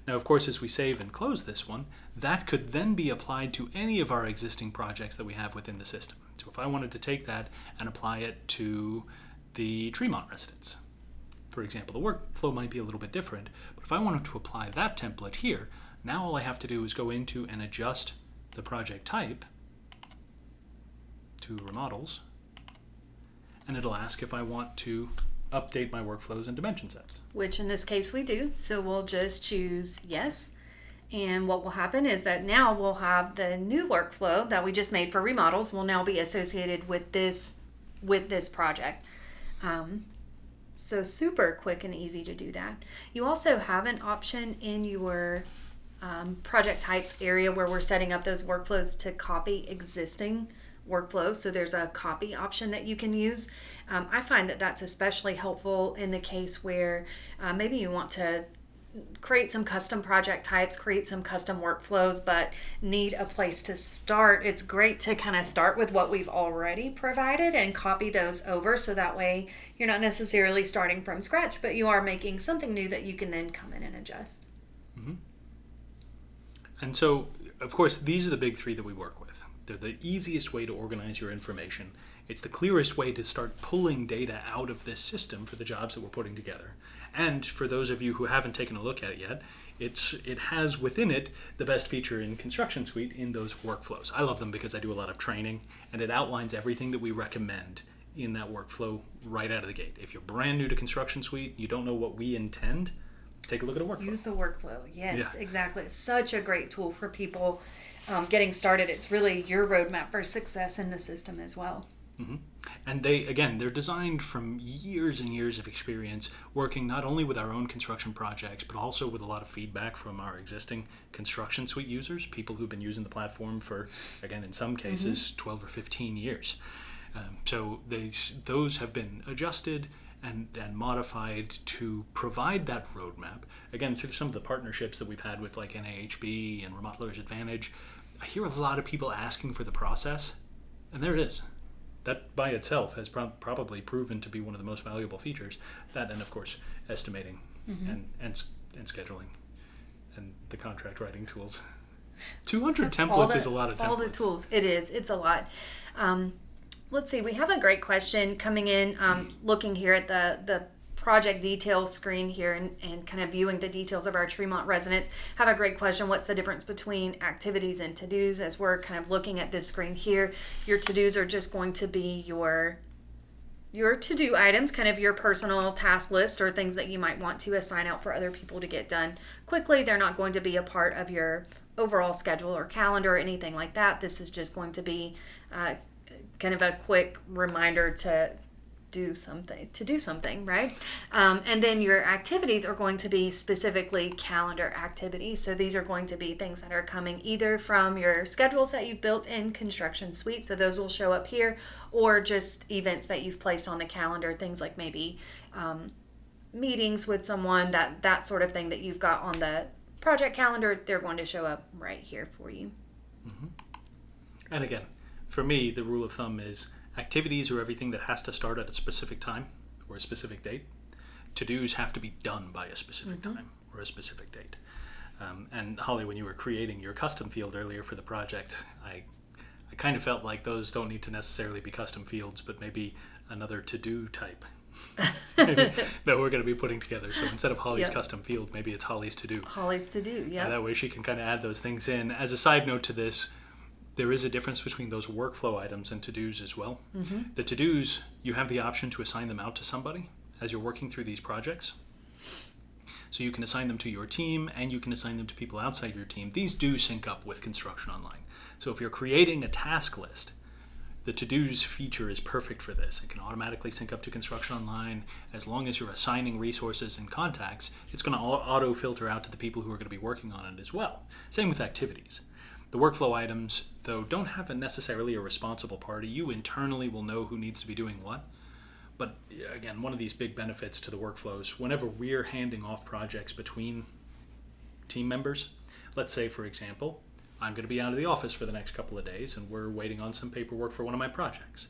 Now, of course, as we save and close this one, that could then be applied to any of our existing projects that we have within the system. So if I wanted to take that and apply it to the Tremont residence, for example, the workflow might be a little bit different, but if I wanted to apply that template here, now all I have to do is go into and adjust the project type to remodels, and it'll ask if I want to update my workflows and dimension sets. Which in this case we do, so we'll just choose yes. And what will happen is that now we'll have the new workflow that we just made for remodels will now be associated with this project. So super quick and easy to do that. You also have an option in your project types area where we're setting up those workflows to copy existing workflows. So there's a copy option that you can use. I find that that's especially helpful in the case where maybe you want to create some custom project types, create some custom workflows, but need a place to start. It's great to kind of start with what we've already provided and copy those over, so that way you're not necessarily starting from scratch, but you are making something new that you can then come in and adjust. And so, of course, these are the big three that we work with. They're the easiest way to organize your information. It's the clearest way to start pulling data out of this system for the jobs that we're putting together. And for those of you who haven't taken a look at it yet, it has within it the best feature in ConstructionSuite in those workflows. I love them because I do a lot of training, and it outlines everything that we recommend in that workflow right out of the gate. If you're brand new to ConstructionSuite, you don't know what we intend, take a look at a workflow. Use the workflow. Yes, exactly. It's such a great tool for people getting started. It's really your roadmap for success in the system as well. Mm-hmm. And they're designed from years and years of experience working not only with our own construction projects, but also with a lot of feedback from our existing ConstructionSuite users, people who've been using the platform for, again, in some cases, 12 or 15 years. So those have been adjusted and modified to provide that roadmap. Again, through some of the partnerships that we've had with like NAHB and Remodeler's Advantage, I hear a lot of people asking for the process, and there it is. That by itself has probably proven to be one of the most valuable features. That, and of course, estimating and scheduling and the contract writing tools. 200 templates is a lot of templates. All the tools. It is. It's a lot. Let's see. We have a great question coming in. Looking here at the project details screen here and kind of viewing the details of our Tremont residence. Have a great question. What's the difference between activities and to-dos? As we're kind of looking at this screen here, your to-dos are just going to be your to-do items, kind of your personal task list or things that you might want to assign out for other people to get done quickly. They're not going to be a part of your overall schedule or calendar or anything like that. This is just going to be kind of a quick reminder to do something, right? And then your activities are going to be specifically calendar activities. So these are going to be things that are coming either from your schedules that you've built in ConstructionSuite, so those will show up here, or just events that you've placed on the calendar, things like maybe meetings with someone, that sort of thing that you've got on the project calendar, they're going to show up right here for you. Mm-hmm. And again, for me, the rule of thumb is activities are everything that has to start at a specific time or a specific date. To-dos have to be done by a specific time or a specific date. And Holly, when you were creating your custom field earlier for the project, I kind of felt like those don't need to necessarily be custom fields, but maybe another to-do type that we're going to be putting together. So instead of Holly's custom field, maybe it's Holly's to-do. Holly's to-do, yeah. That way she can kind of add those things in. As a side note to this, there is a difference between those workflow items and to-dos as well. Mm-hmm. The to-dos, you have the option to assign them out to somebody as you're working through these projects. So you can assign them to your team and you can assign them to people outside your team. These do sync up with Construction Online. So if you're creating a task list, the to-dos feature is perfect for this. It can automatically sync up to Construction Online. As long as you're assigning resources and contacts, it's going to auto-filter out to the people who are going to be working on it as well. Same with activities. The workflow items, though, don't have necessarily a responsible party. You internally will know who needs to be doing what. But again, one of these big benefits to the workflows, whenever we're handing off projects between team members, let's say, for example, I'm going to be out of the office for the next couple of days and we're waiting on some paperwork for one of my projects.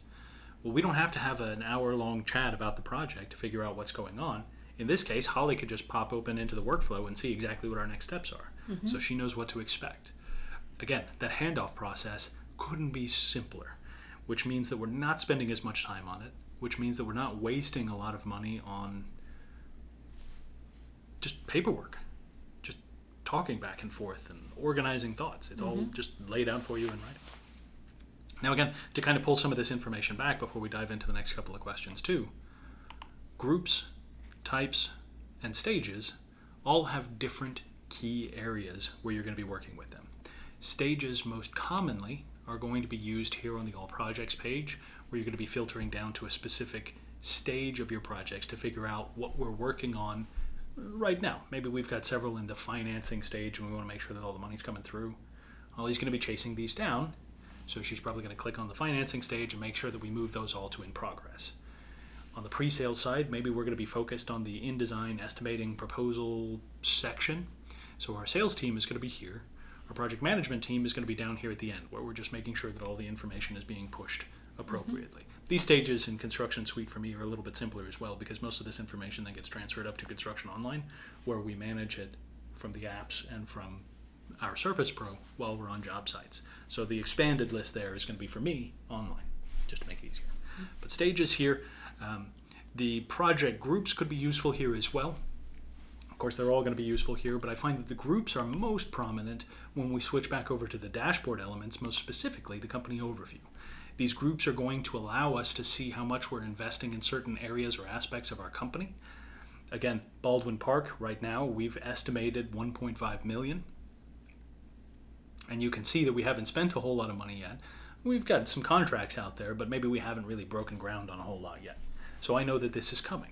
Well, we don't have to have an hour-long chat about the project to figure out what's going on. In this case, Holly could just pop open into the workflow and see exactly what our next steps are. Mm-hmm. So she knows what to expect. Again, that handoff process couldn't be simpler, which means that we're not spending as much time on it, which means that we're not wasting a lot of money on just paperwork, just talking back and forth and organizing thoughts. It's all just laid out for you in writing. Now again, to kind of pull some of this information back before we dive into the next couple of questions too, groups, types, and stages all have different key areas where you're going to be working with them. Stages most commonly are going to be used here on the All Projects page, where you're going to be filtering down to a specific stage of your projects to figure out what we're working on right now. Maybe we've got several in the financing stage and we want to make sure that all the money's coming through. Holly's going to be chasing these down, so she's probably going to click on the financing stage and make sure that we move those all to in progress. On the pre-sale side, maybe we're going to be focused on the InDesign estimating proposal section. So our sales team is going to be here. Our project management team is going to be down here at the end, where we're just making sure that all the information is being pushed appropriately. These stages in ConstructionSuite for me are a little bit simpler as well, because most of this information then gets transferred up to Construction Online, where we manage it from the apps and from our Surface Pro while we're on job sites. So the expanded list there is going to be for me online, just to make it easier. But stages here, the project groups could be useful here as well. Of course, they're all going to be useful here, but I find that the groups are most prominent when we switch back over to the dashboard elements, most specifically the company overview. These groups are going to allow us to see how much we're investing in certain areas or aspects of our company. Again, Baldwin Park, right now, we've estimated $1.5 million. And you can see that we haven't spent a whole lot of money yet. We've got some contracts out there, but maybe we haven't really broken ground on a whole lot yet. So I know that this is coming.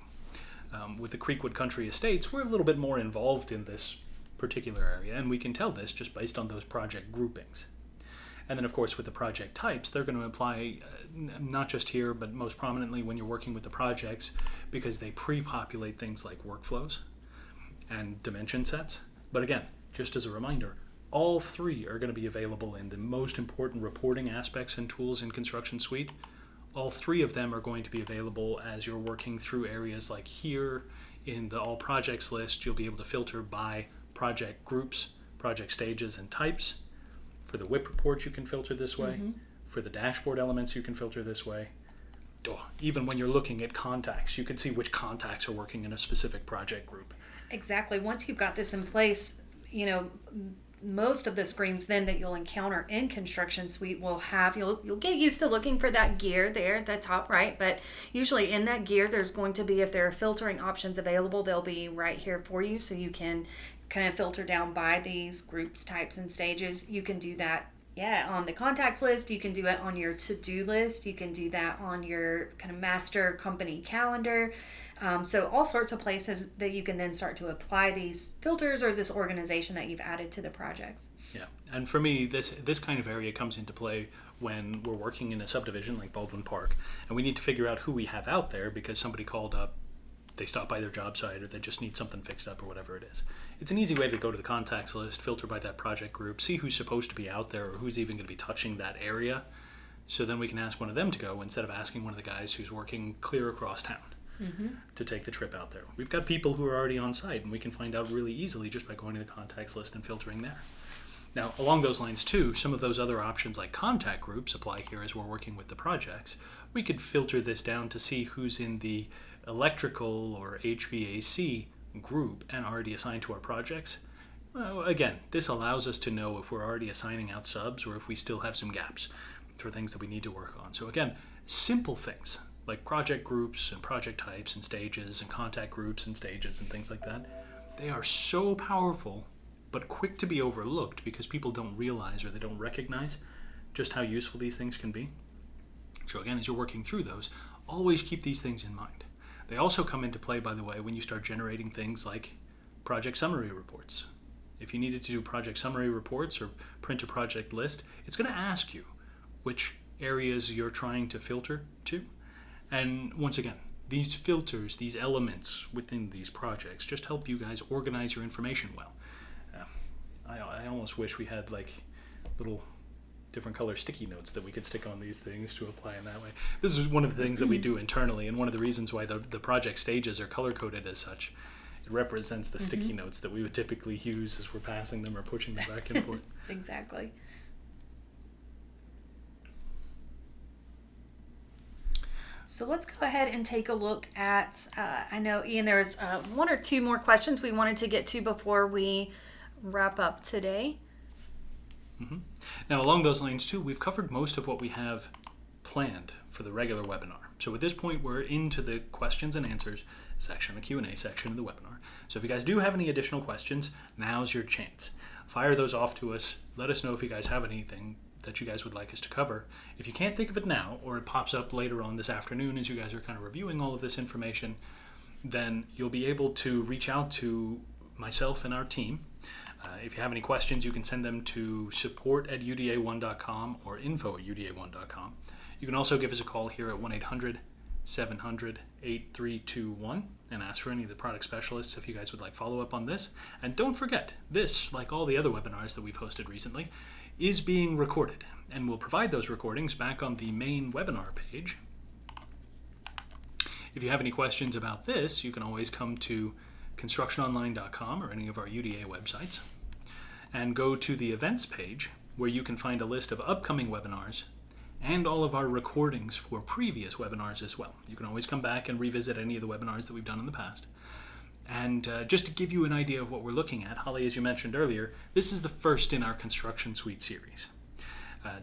With the Creekwood Country Estates, we're a little bit more involved in this particular area, and we can tell this just based on those project groupings. And then, of course, with the project types, they're going to apply not just here, but most prominently when you're working with the projects, because they pre-populate things like workflows and dimension sets. But again, just as a reminder, all three are going to be available in the most important reporting aspects and tools in ConstructionSuite. All three of them are going to be available as you're working through areas like here in the All Projects list. You'll be able to filter by project groups, project stages, and types. For the WIP report, you can filter this way. For the dashboard elements, you can filter this way. Even when you're looking at contacts, you can see which contacts are working in a specific project group. Exactly. Once you've got this in place, most of the screens then that you'll encounter in ConstructionSuite will have, you'll get used to looking for that gear there at the top right, but usually in that gear there's going to be, if there are filtering options available, they'll be right here for you, so you can kind of filter down by these groups, types, and stages. You can do that on the contacts list, you can do it on your to-do list, you can do that on your kind of master company calendar. So all sorts of places that you can then start to apply these filters or this organization that you've added to the projects. Yeah, and for me, this kind of area comes into play when we're working in a subdivision like Baldwin Park, and we need to figure out who we have out there because somebody called up, they stopped by their job site, or they just need something fixed up, or whatever it is. It's an easy way to go to the contacts list, filter by that project group, see who's supposed to be out there, or who's even going to be touching that area, so then we can ask one of them to go instead of asking one of the guys who's working clear across town. To take the trip out there. We've got people who are already on site, and we can find out really easily just by going to the contacts list and filtering there. Now, along those lines too, some of those other options like contact groups apply here as we're working with the projects. We could filter this down to see who's in the electrical or HVAC group and already assigned to our projects. Well, again, this allows us to know if we're already assigning out subs or if we still have some gaps for things that we need to work on. So again, simple things like project groups and project types and stages and contact groups and stages and things like that. They are so powerful, but quick to be overlooked because people don't realize or they don't recognize just how useful these things can be. So again, as you're working through those, always keep these things in mind. They also come into play, by the way, when you start generating things like project summary reports. If you needed to do project summary reports or print a project list, it's going to ask you which areas you're trying to filter to. And once again, these filters, these elements within these projects just help you guys organize your information well. I almost wish we had like little different color sticky notes that we could stick on these things to apply in that way. This is one of the things that we do internally, and one of the reasons why the project stages are color-coded as such. It represents the sticky notes that we would typically use as we're passing them or pushing them back and forth. Exactly. So let's go ahead and take a look at, I know, Ian, there was one or two more questions we wanted to get to before we wrap up today. Now, along those lines, too, we've covered most of what we have planned for the regular webinar. So at this point, we're into the questions and answers section, the Q&A section of the webinar. So if you guys do have any additional questions, now's your chance. Fire those off to us. Let us know if you guys have anything that you guys would like us to cover. If you can't think of it now, or it pops up later on this afternoon as you guys are kind of reviewing all of this information, then you'll be able to reach out to myself and our team. If you have any questions, you can send them to support@uda1.com or info@uda1.com. You can also give us a call here at 1-800-700-8321 and ask for any of the product specialists if you guys would like follow-up on this. And don't forget, this, like all the other webinars that we've hosted recently, is being recorded, and we'll provide those recordings back on the main webinar page. If you have any questions about this, you can always come to constructiononline.com or any of our UDA websites. and go to the events page where you can find a list of upcoming webinars and all of our recordings for previous webinars as well. You can always come back and revisit any of the webinars that we've done in the past. And just to give you an idea of what we're looking at, Holly, as you mentioned earlier, this is the first in our Construction Suite series.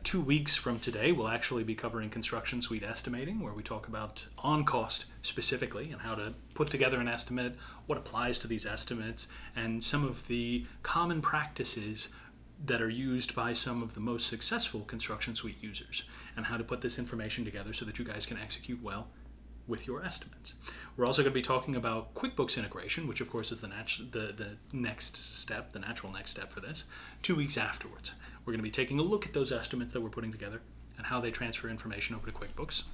2 weeks from today, we'll actually be covering Construction Suite estimating, where we talk about on-cost specifically and how to put together an estimate, what applies to these estimates, and some of the common practices that are used by some of the most successful Construction Suite users, and how to put this information together so that you guys can execute well with your estimates. We're also going to be talking about QuickBooks integration, which of course is the next step, the natural next step for this, 2 weeks afterwards. We're going to be taking a look at those estimates that we're putting together and how they transfer information over to QuickBooks.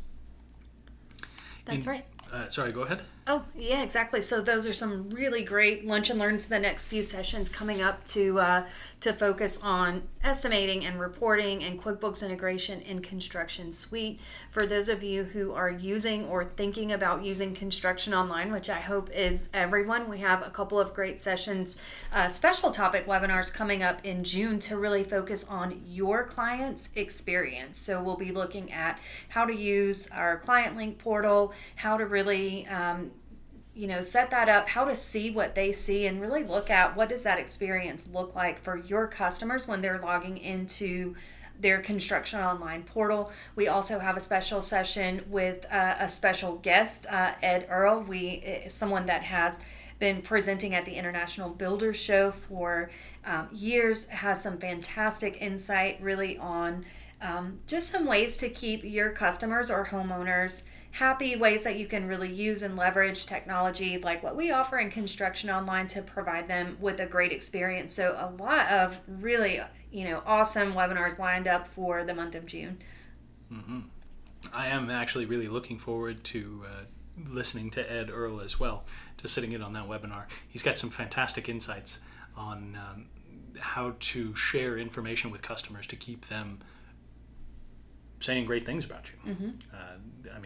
That's right. Sorry, go ahead. Oh, yeah, exactly. So those are some really great lunch and learns the next few sessions coming up to focus on estimating and reporting and QuickBooks integration in Construction Suite. For those of you who are using or thinking about using Construction Online, which I hope is everyone, we have a couple of great sessions, special topic webinars coming up in June to really focus on your client's experience. So we'll be looking at how to use our client link portal, how to really set that up, how to see what they see, and really look at what does that experience look like for your customers when they're logging into their Construction Online portal. We also have a special session with a special guest, Ed Earl, someone that has been presenting at the International Builders Show for years, has some fantastic insight really on just some ways to keep your customers or homeowners happy, ways that you can really use and leverage technology like what we offer in Construction Online to provide them with a great experience. So a lot of really, awesome webinars lined up for the month of June. Mm-hmm. I am actually really looking forward to listening to Ed Earl as well, to sitting in on that webinar. He's got some fantastic insights on how to share information with customers to keep them saying great things about you. Mm-hmm.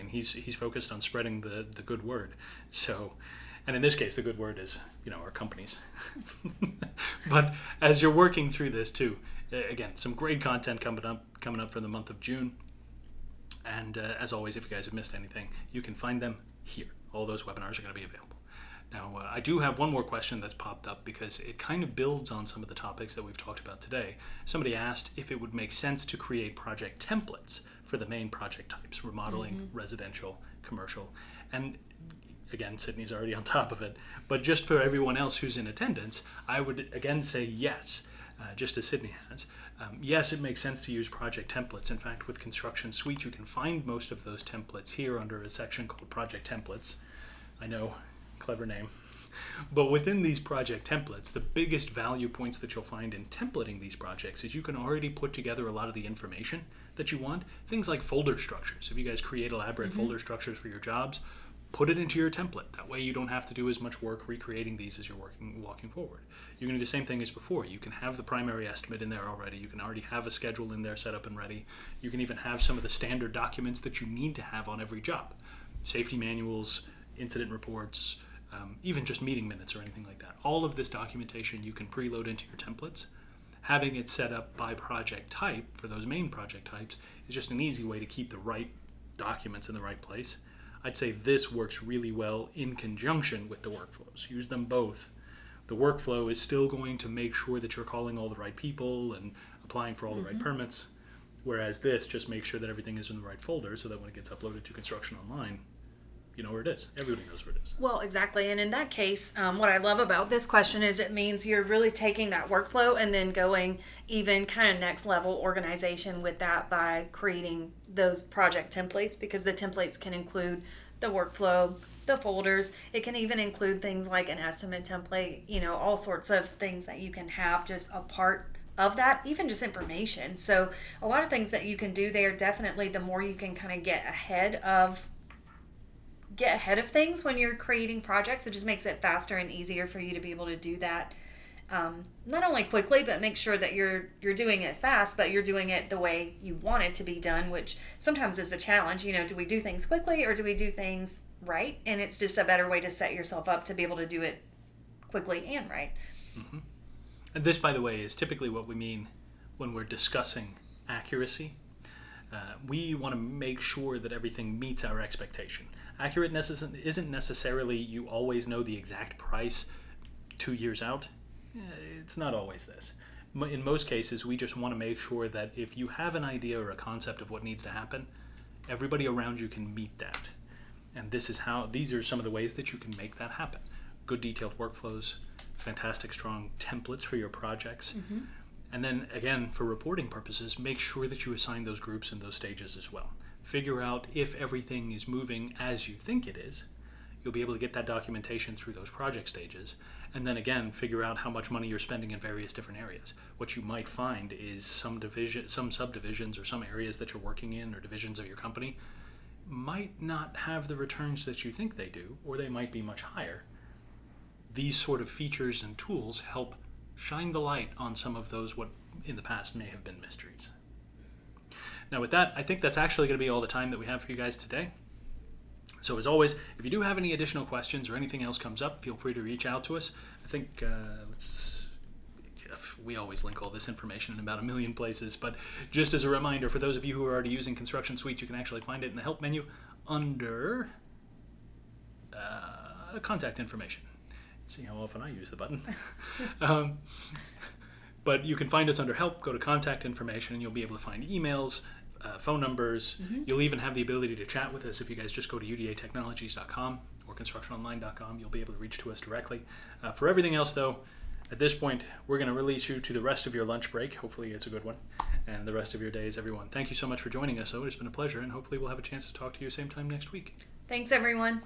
He's focused on spreading the good word. So, and in this case, the good word is our companies. But as you're working through this too, again, some great content coming up for the month of June. And as always, if you guys have missed anything, you can find them here. All those webinars are going to be available. Now, I do have one more question that's popped up because it kind of builds on some of the topics that we've talked about today. Somebody asked if it would make sense to create project templates for the main project types, remodeling, residential, commercial. And again, Sydney's already on top of it. But just for everyone else who's in attendance, I would again say yes, just as Sydney has. Yes, it makes sense to use project templates. In fact, with Construction Suite, you can find most of those templates here under a section called Project Templates. I know, clever name. But within these project templates, the biggest value points that you'll find in templating these projects is you can already put together a lot of the information that you want. Things like folder structures. If you guys create elaborate folder structures for your jobs, put it into your template. That way you don't have to do as much work recreating these as you're walking forward. You're going to do the same thing as before. You can have the primary estimate in there already. You can already have a schedule in there set up and ready. You can even have some of the standard documents that you need to have on every job. Safety manuals, incident reports, even just meeting minutes or anything like that. All of this documentation you can preload into your templates. Having it set up by project type for those main project types is just an easy way to keep the right documents in the right place. I'd say this works really well in conjunction with the workflows. Use them both. The workflow is still going to make sure that you're calling all the right people and applying for all the right permits, whereas this just makes sure that everything is in the right folder so that when it gets uploaded to Construction Online, you know where it is. Everybody knows where it is. Well, exactly. And in that case, what I love about this question is it means you're really taking that workflow and then going even kind of next level organization with that by creating those project templates, because the templates can include the workflow, the folders. It can even include things like an estimate template, all sorts of things that you can have just a part of that, even just information. So a lot of things that you can do there. Definitely the more you can kind of get ahead of things when you're creating projects, it just makes it faster and easier for you to be able to do that, not only quickly, but make sure that you're doing it fast, but you're doing it the way you want it to be done, which sometimes is a challenge. Do we do things quickly or do we do things right? And it's just a better way to set yourself up to be able to do it quickly and right. And this, by the way, is typically what we mean when we're discussing accuracy. We want to make sure that everything meets our expectation. Accurate isn't necessarily you always know the exact price 2 years out. It's not always this. In most cases, we just want to make sure that if you have an idea or a concept of what needs to happen, everybody around you can meet that. And these are some of the ways that you can make that happen. Good detailed workflows, fantastic strong templates for your projects. Mm-hmm. And then again, for reporting purposes, make sure that you assign those groups and those stages as well. Figure out if everything is moving as you think it is. You'll be able to get that documentation through those project stages. And then again, figure out how much money you're spending in various different areas. What you might find is some subdivisions or some areas that you're working in or divisions of your company might not have the returns that you think they do, or they might be much higher. These sort of features and tools help shine the light on some of those what in the past may have been mysteries. Now with that, I think that's actually going to be all the time that we have for you guys today. So as always, if you do have any additional questions or anything else comes up, feel free to reach out to us. I think we always link all this information in about 1 million places, but just as a reminder, for those of you who are already using ConstructionSuite, you can actually find it in the Help menu under Contact Information. See how often I use the button. But you can find us under Help, go to Contact Information, and you'll be able to find emails, phone numbers. Mm-hmm. You'll even have the ability to chat with us if you guys just go to UDATechnologies.com or ConstructionOnline.com. You'll be able to reach to us directly. For everything else, though, at this point, we're going to release you to the rest of your lunch break. Hopefully it's a good one. And the rest of your days, everyone. Thank you so much for joining us, though. It's been a pleasure, and hopefully we'll have a chance to talk to you same time next week. Thanks, everyone.